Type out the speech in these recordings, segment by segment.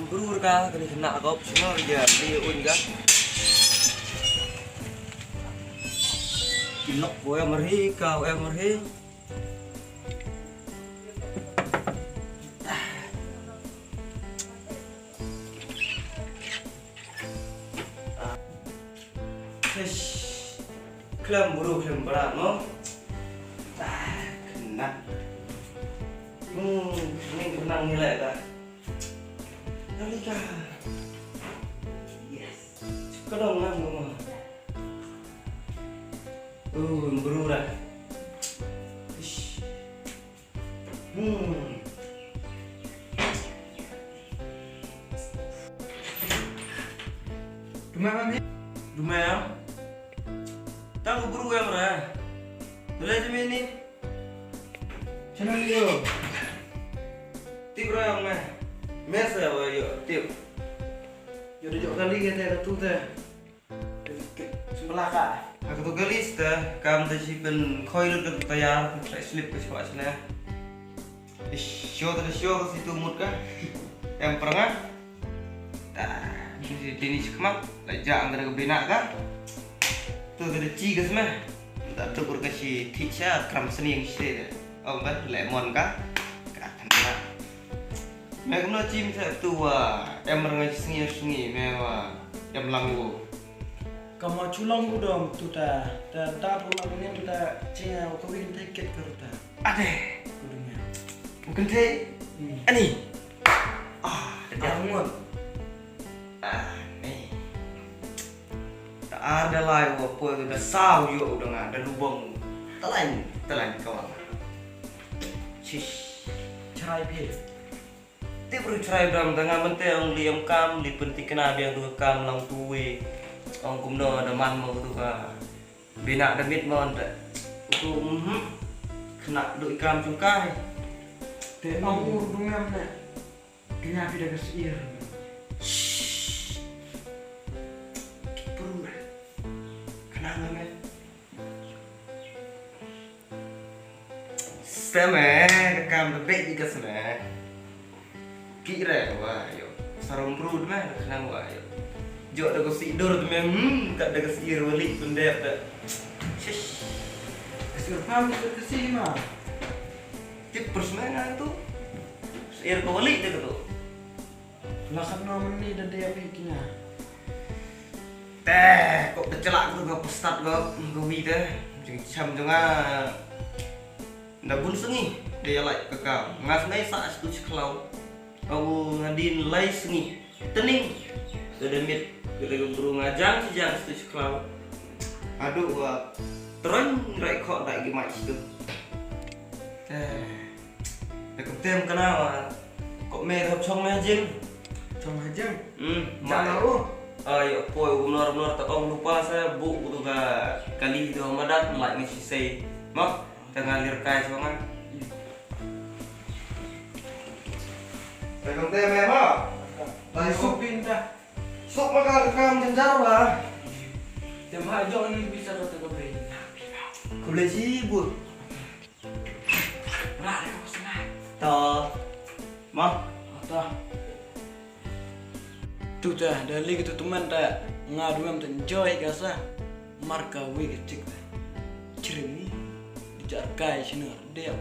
Berur ka kani kena kau semua dia dia un ka. Ilok ko em marhi kau em marhi. Klem buru klem berat no. Kena. Ini kenang nilai tak? Nalika. Yes. Kedong lah mama. Buru dah. Ish. Dumai mami. Dumai ya. Tahu buru yang mana? Boleh je ni. Channel yo. Tip yang mana? Mesa yo tip. Yo dah kali kita tu teh. Sebelah kah? Aku tu gelis teh. Kamu tu cipen koi lu tu tayar. Saya slip ke sebelah sana. Show situ mut kan? Yang pernah? Dah. Ini sekemak. Lajak antara kebenak kan? Tu ada ciga semua. Tak ada berkasi teacher kram seni yang sih. Oh kan lemon kan? Mereka nak cim satu em merengai sungi mewah em langgu. Kamu culang udom tu ta pulang ni tu ta cina kau ingin tiket ke ta. Ade. Udumnya. Mungkin teh. Ani. Angon. Nih. Tak ada lah apa tu dah saw yo udah ada lubang. Telan kawan. Shish. Cerai pih. Ti perlu cerai dalam tengah menteh ang liam kam li penting kena biang tu kam lang tuwe ang kumno ada man mau tu ka bina damit mon tak tu kena duk kam cungkai Te ang udumnya mana? Kena pih dah kesir. Perlu kena ngame seme kam bebek juga seme kira wah yo sarung brud mah kenang wah yo jo ada kesidur tu mem tak ada kesir balik pendep tak shish Kesir pam kesir mah. tip persmena tu sir ko balik tu tu Lakan nama ni dah dia pikirnya. teh kok tercelak tu kau pestat kau wi teh jam jangan ndak bun sengi dia like kekam ngas nai sa setuju kalau kau ngadin lay sengi tening sudah mit gede burung ngajang sejak setuju kalau aduh gua terus rekod tak gimana itu dekat tem kenal kok merah cong majing Hajam. Jangan Lalu. Ayo poy benar tak lupa saya bu tu kali itu madat like ni say mak tengah lir kai soalnya Pegang teh memang. Tadi sup pindah. Sok makan rekam jenjar lah. Jam hajok ni bisa kata kau beri. Kau boleh sibuk. Berat kau senang. Tak. Mak. Tak. Tu dah dari kita teman tak ngadu yang enjoy kasa marka we kecik cerimi dijarkai sini dia.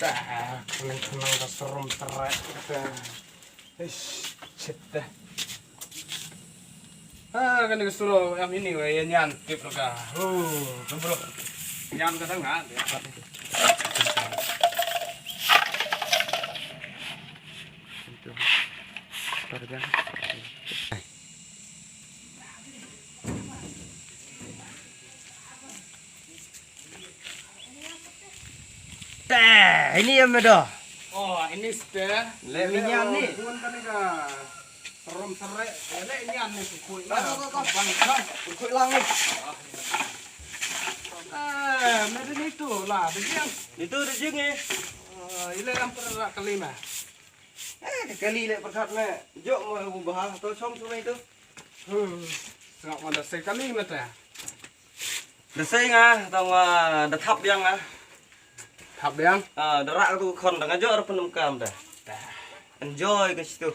Kenang dah serum terak kata. Shit dah. Kan disuruh yang ini we nyantip lo kah. Bro. Nyam ka tengah. Ini yang ada. Oh, ini sudah. Le minyak ni. Tuan kan ni kah. Serum terak. Le nyam ni kuih lah. Bang. Kuih langit. Macam itu lah. Begitu. Itu ada jeng eh. Ini yang perak kelima. Kali lek perkat nak. Jok mau ubah atau som sungai itu. Sangat mana sekali macam. Dah saya ngah, tahu dah thap yang ngah. Thap yang. Dah rak tu kon dah ngajak orang penukam dah. enjoy ke situ.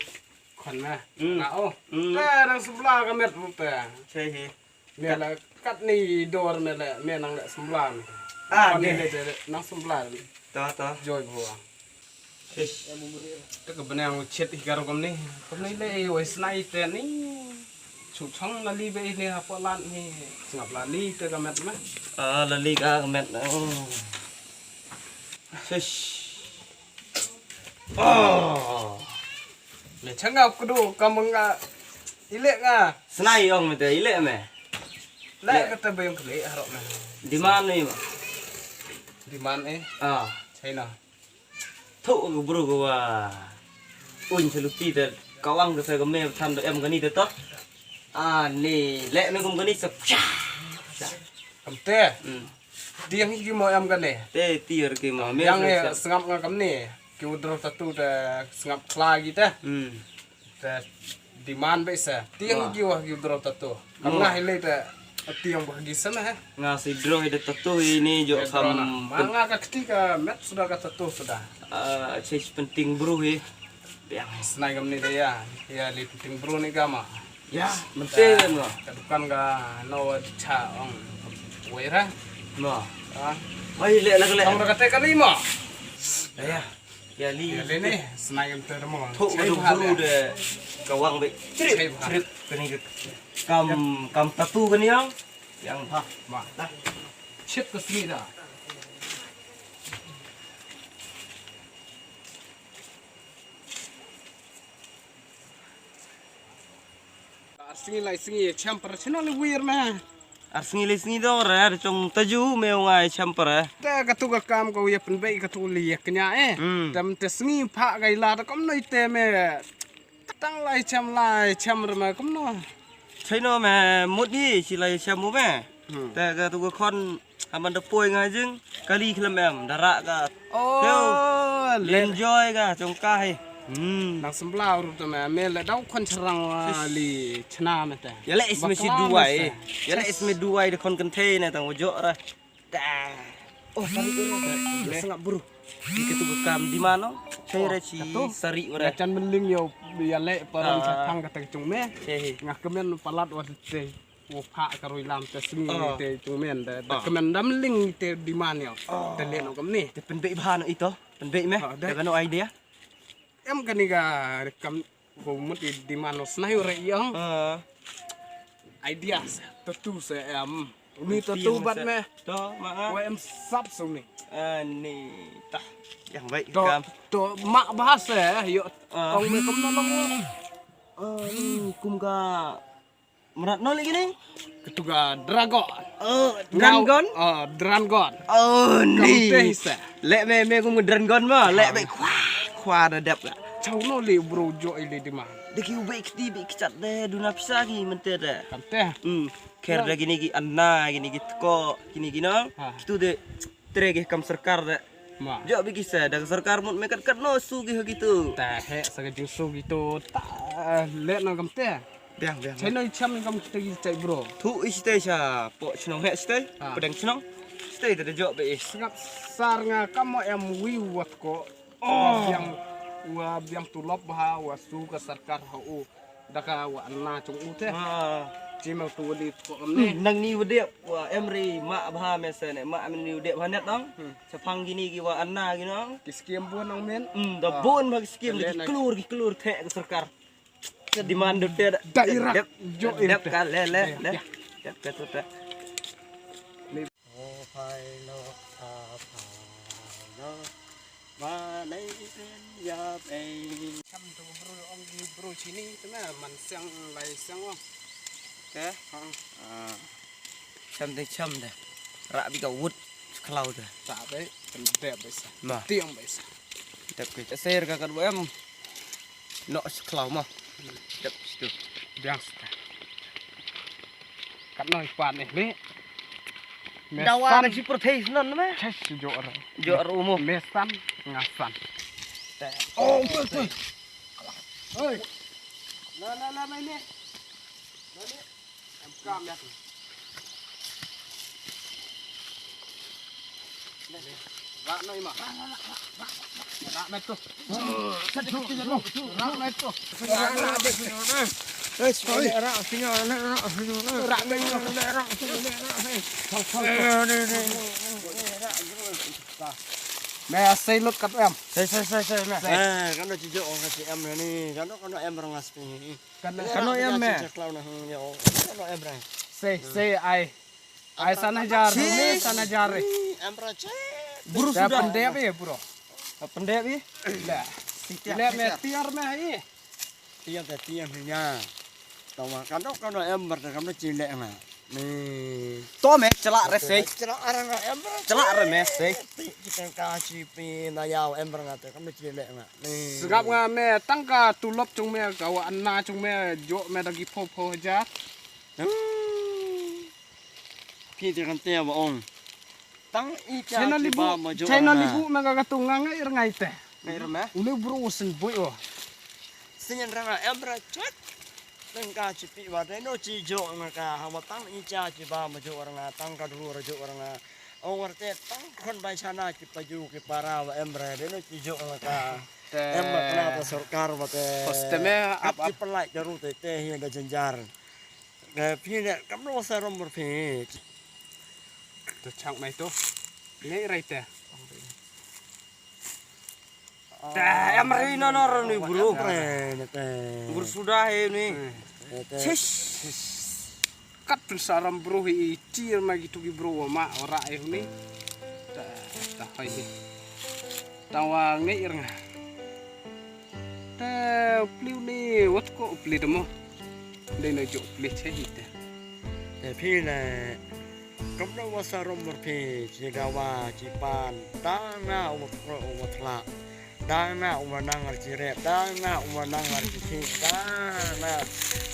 Kon mah. Hmm. Nah, oh. Hmm. Nang sebelah kamet rupa. Cai. Ni lah kat ni dor ni lah nang sebelah. Ah, ni ni. nang sebelah. Ta. Joy buah. Ish. Cái bên này chết thì cái cầm này lấy hồi nay tiền ní chụp xong là đi về này học lan thì ngập là đi tới cái mệt mấy Lali ka kamet. Ish. Oh. để chẳng ngọc cái đồ cầm mừng à ý lệ à Senai ong mete ile me. lệ cái tay bên cái lệ hả mày Di mana ni, Mak? di mana Ah. thấy nào Thuk ke bro gua. Un seluti te kawang ke saya game tham do em gani te to. Ni lek me kum gani sep. cầm tê Hmm. tiếng cái mồi em cái này Te tiar ke ma me. yang này ngap nggak cầm này cái udara satu dah ngap klah gitu Hmm. di mana bisa tiếng cái udara satu cầm nggak ile dah tiếng bagi sana ha Nga si draw ide tatu ini jo kam Manga ka ketika met sudah kata tuh sudah. chase penting bro he. Biang. Senai kami ni dia, ya li penting bro ni kama. Ya, penting no. Bukan ka no cha ong. Wera, No. ah. Ai lek lek. Kamu kata kali mo. Ya. Ya li. Ya li ni senai kami tu mo. Thuk bro de kawang be. Cerit kani ke kam tatu kani yang ha. Ma. Chip ke sini dah. Singi champer chino ni weird mah. Arsingi do ra trong taju me ngai champer. Ta katu ka kam ko ya pen bei katu li kenya tam te singi pha gai la ta kom noi te me tang lai cham ma kom no. Thấy nó mà một đi chỉ là xem mua mẹ.แต่ก็ตัวคนมันจะป่วยไงจึงกะลีคลมแอมดาระก็ Oh, เล่นจอยก็จงกาย nang semblau ru ta me le dau kon charang li chna me ta. อย่าเละอิสเมชิดูไว้อย่าเละอิสเมดูไว้de kon kan the ne tang ojo ra. Oh, sari itu sangat buru. Di ketu kam di mana? Saya reci sari ora. Chan menling yo ya le parang chang ka ta chung me. Hehe. Ngak kemen palat wa te wo pha ka roi lam te singi te chung men da kemen dam ling te di man yo. Te le no kam ni. Te penbek bahan itu, penbek meh. Dah no idea. Em kan ni ga kam ko mut di man no snai re yang ideas tu se em ni tu bat me. To, mak. Wa em sap so ni. Ni tah yang baik To kam. to mak bahasa yo ong me kam nolong Kum ka merat no lagi ni. ketuga dragon. Dragon. Dragon. Oh ni. Kamu Lek me kum dragon ma, lek be khwa dadap la. Chau no le bro jo ile di mana. Deki ube kti be kicat de duna pisa ki mente de. Kan teh. Ker da gini ki anna gini ki tko gini gino. Itu de trege kam sarkar de. Ma. Jo be kisa da sarkar mut me kat no su ki gitu. Ta he saga jusu gitu ta le na kam teh. Biang. Chai no cham kam kita cai bro. Thu istay sa po chnong he stay. Pedang chnong. Stay de jo be is. Sangap sar nga kamo em wiwat ko. Biang tulop bah wa su ka sarkar ha u. Daka wa anna chung u teh. Chimel tu di ko amne. Nang ni wede wa emri mak bha me se ne mak men ni wede bhanet dong. Sapang gini ki wa anna gino. Kiskiem buan ang men. Da bon bag skim ki kelur the ke sarkar. Di mandu te Daerah jo dep ka le. Dep ka tu ta. Malay pen ya pe. Cham tu bro ong di bro sini tu na man siang lai siang ong. Ke? Cham dah. Rak bi ka wut khlau dah. Ta be pen dep bisa. Ma. Tiang bisa. Dep ke ser ka kan em. No khlau ma. Dep tu. Biang sta. Kat noi pan ni le. Dawan si protein non me. Chas jo ra. Jo umum. Mesan ngasan. Oh, betul. Oi. La mai ni. Em cam ya. rak noi mah. Rak mai tu. Rak mai tu. Mẹ xây lốt cắt em. Xây mẹ. Cái nó chỉ dụ chị em này nè, cái nó em bằng ngắt này. Cái nó em mẹ. Cái nó em này. Xây ai sana jar ni sana jar. Em ra chết. Buru sudah pendek ya bro. Pendek bi. Lah. Lihat mẹ tiar mẹ ini. Tiang nha. Tao mà cái nó em bật cái nó chỉ lẹ mà. Nè. To me celak resik. Celak orang em. Celak re mesik. Kita kasih pi nayau em berangkat cái nó chỉ lẹ mà. Nè. Segap nga mẹ tăng cả tulop chung mẹ kawa anna chung mẹ jo mẹ lagi po aja. Pi thì kan tia ông. Tang icha China ci libu, ba ma jo. China libu mẹ katungang ngai ngai teh. Ngai remeh. Ule bro sen boy oh. Senyan ranga em ra chết. Tang ka ci pi wa dai no ci jo nga ka ha ma tang icha ci ba ma jo orang tang ka dulu jo orang. Ông te tang kon bai sana ci paju ke para wa em ra dai no ci jo nga ka. Em ma kena ta sarkar wa te. Posteme Ap pelai jaru te hi da jenjar. Ke pi ne kam no sa rom ber pi. Tu chang mai tu. Ngai rai teh. Em ri no ni bro. Bur Sudah ini. Kat saram bro hi cir magi tu bro ma ora eh ni. Ta hai ni. Tawa ngai irnga. Ta pliu ni wat ko pli demo. Đây là chỗ pli che hi teh. Pi ne kam no wa sa rom ber pi ci ga wa ci pan ta na wa pro wa tla. Dana umanangar cire, dana umanangar ciri, dana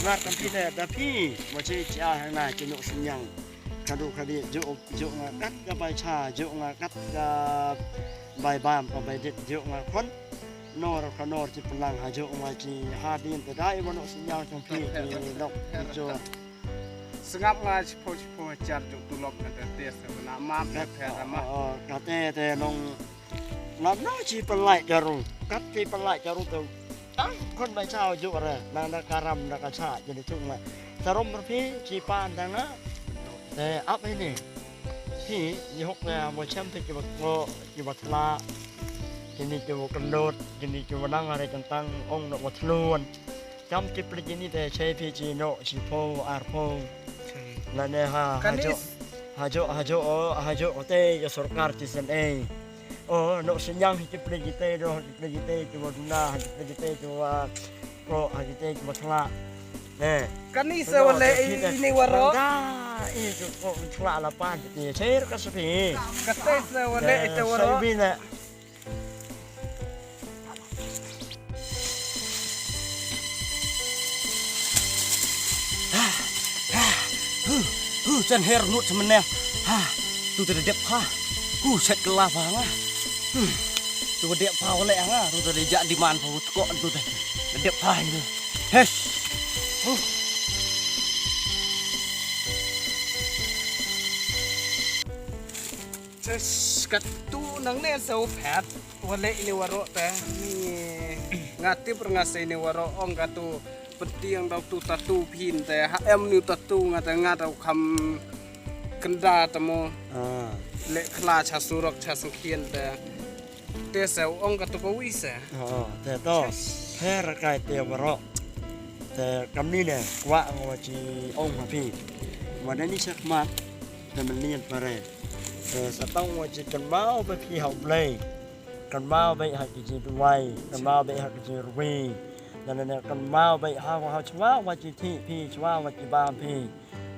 nak kampi deh, tapi macam cah na cino senyang, kadu kadi jo ngakat ke baca, jo ngakat ke bai bam, ke bai dit, jo ngakon, nor cipelang, jo ngaji hadin, terdai mana senyang kampi dok jo. Sengap nga cipo jar juk tulop na tes na map na pera ma. Kate nong làm nó chỉ phần lại jarum cắt chỉ phần lại jarum từ tăng con bài sao dụ rồi đang karam đang kaca jadi chung là jarum berpi chỉ pan đang á để áp ini thì như học là một trăm thì chỉ bật la jadi coba kendor jadi coba nang ada tentang ong nak buat luôn trong chỉ beli ini để chơi pi chỉ no chỉ po arpo là nè hajo te ya sarkar ti sen Oh, no senyang hiti plejite do, hiti plejite cuma duna, hiti plejite cuma pro, hiti plejite cuma celak. Nih. Kan ni sewale ini waro. Dah, itu kok celak lapan jadi cair ke sepi. Kate sewale itu waro. Sabina. Chân her nút cho mình nè. Tu từ đẹp ha. Set kelah bang. Tu dia pau lek ah, tu tadi jak di man pau kok tu teh. Dia pai tu. Hes. Kat tu nang ne sau phat wale ini waro teh ni ngati perngasai ini waro ong katu petiang dau tu tatu pin teh HM ni tatu ngata ngatau kam kenda temu lek kla cha surok cha sungkien te sau ong katu ko wisa Te to her kai te waro. Te kam ni ne kwa ngoci ong ma pi. Mana ni sakmat te melian pare. Satang wajib kan mauไปพี่học play kan mauไปhọc cái gì đuôi kan mauไปhọc cái gì ruồi nên là kan mauไปhọc chua wajib thiพี่ chua wajib baพี่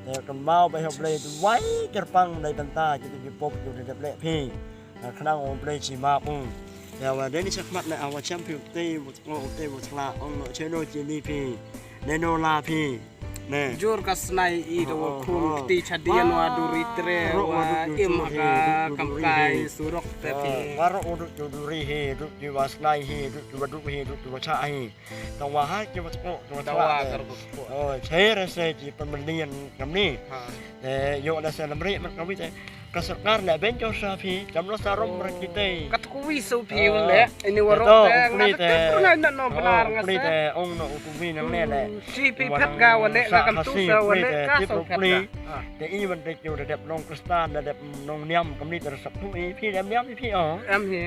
แต่kan mauไปhọc play đuôi cái băngในตันตาจะไปปบอยู่ในเด็บเละพี่ขณะอง play ชีมาปุ้งแต่ว่าเดี๋ยวนี้ชักมัดในเอาแชมป์ผิวตีหมดเตะหมดละองเชโนจีนี่พี่เนโนลาพี่เนี่ย jur kasnai I do khum ti chadian wa duri tre wa im ka kamkai surok te pi waro uduk juduri he duk di wasnai he duk di waduk he duk di wacha he tawa ha ki watko tawa oh chere se ji pemelian kami yo la se lamri man kami te kasarkar na benjo sa pi jamlo sarom rakite Katukuwi sa piw le. Ini waro te ngata pernah nak no benar pli ngasa. te ong no utuwi nang ne le Si pi pet ga wale ngam tu sa wale ka so pet. te i man te ju de nong kristan de nong niam kamni ter sap tu i pi niam niam pi Em hi.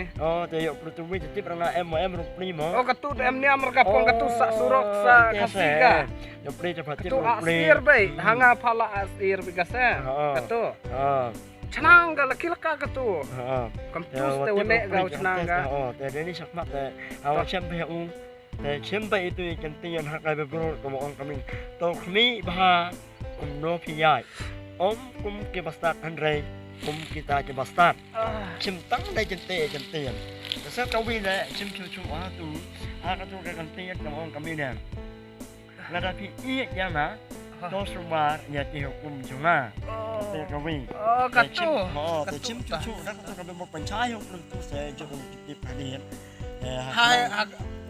te yo utuwi te pranga em ru pli mo Oh katut em ni amar kapong katut sa surok sa kasiga. yo pli te pati Tu asir bay hanga phala asir bigasa. Katu. Chanang ga laki-laka katu. Kampus te wale ga chanang ga. te deni sakmat te awa champe u te champe itu ikan tiyan hakai bebrol ko ong kami to kami bah no piyai om kum ke bastat handrai kum kita ke bastat chim tang dai jente sa kawi le chim chu chu a tu ka tu ke kan tiyan ko ong kami ne ngada pi i ya na to sumar ya ti hukum junga te kawi Oh katu. te chim chu chu na ka be mo panchai hukum tu se jo ti padian Hai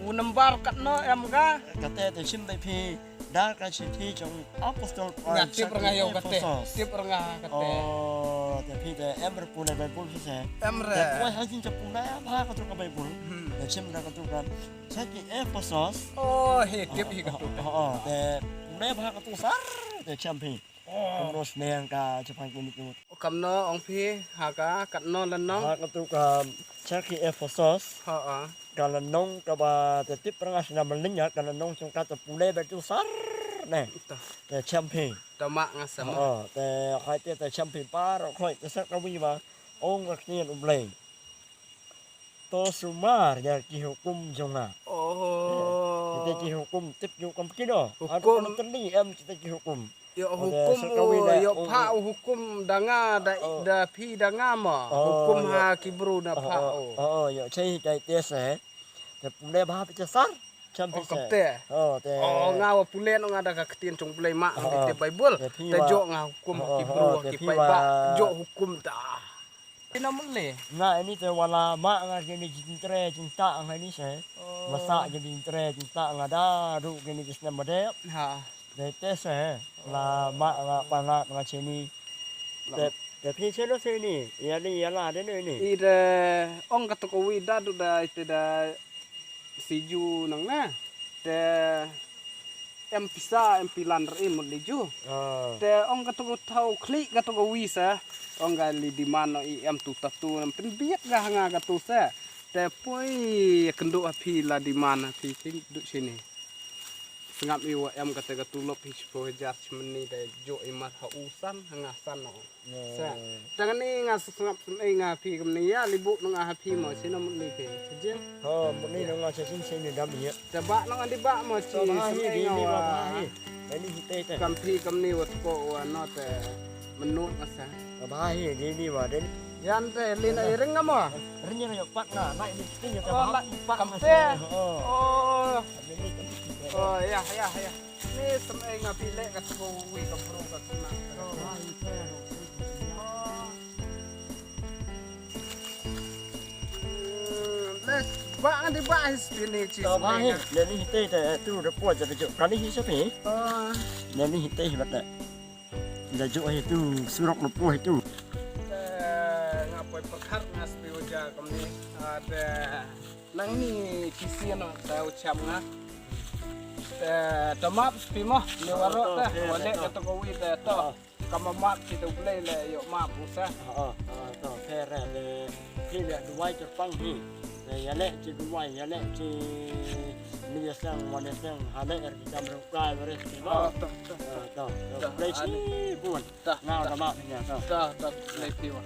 unembar katno em ga. kate te chim dai pi da ka chi thi trong apostol Ngat tip rengah yo kate. Tip rengah kate. te pi te ember pune bai pun se Em te re. poi ha jin chapun da ba ka tu ka bai pun te chim da ka tu ka sa ki apostles Oh he tip hi katu. te ne ba ka tu sar te cham pi nos neng ka chapang ki ni ku Kamno ong phi haga katno lanong. ha ka tu ka sa ki apostles Ha. kalau nong kaba tetip perangas na melinya kalau nong sung kata pule betu sar ne te champi Tamak ngasam. te khai te champi par khoi te sak kawi ba ong ka knian umlei to sumar ya ki hukum jonga Oh. te ki hukum tip ju kam kido Hukum. aku teni em te ki hukum Yo Ada hukum sekawi oh, dah, yo oh. pa hukum danga da pi danga ma. Hukum ya. ha kibru na pa o. ya chai kai te se te pule ba pe sar champi Oh se kapte. te Oh ngawa pulen ngada ka ketin cung pulai mak di Bible. Te pi Te wa- jo nga hukum kibru te ki pi pai wa- ba jo hukum ta. Ina mule. na ini te wala ma nga gini jintre cinta nga ini se masa jadi jintre cinta nga da ru gini kisna made Ha. de te se la ma nga panga nga cheni te pi se no se ni ya la de ni Ida ong katoko wida du da ite da siju nang na. Te em pisa em pilan re mo liju. Te ong katoko tau klik katoko wisa. Ong ga li di mano i em tu tatu nam pen biat ga hanga katu sa. Te poi kendo api la di mana pi king du sini. Sengap iwa em kata katulop his po judgment de jo imat ha usan hanga san no. Sa. Tangan ni nga sengap nga pi kam ni ya libu nga hapi mo sino mo ni pe. Sejeng. một ni nga se sin se ni dam ni Taba nang andi ba mo so chi ba hi di ni ba nga. hi ni te te Kam pi kam ni wat ko wa no te menut asa. ba hi di ni ba de Yan te lina ireng nga mo. rinya yo pat na na ini ti yo Oh, pa kam te. oh Oh. ini Oh ya. Ni samay nga pile kat ko wi ka pro ka na. Les ba andi ba his pili chi. ba hi le ni te te tu de po ja de jo kan ni se pi Oh. le ni te hi bat da jo hi tu surok no po hi tu Ngapoy perkar ngas piuja kami ada nang ni kisian no ta ucap nga. Tomap pimo ni waro ta wale ka to wi ta to kamamat kita boleh le yo map usa. to phe ra le hi le du wai cho pang hi ya le chi du wai ya le chi ni ya sang mo ne sang ha le er ki kam ro kai re ki ba to le chi buồn Ta ngao da ma nya to ta le piwa.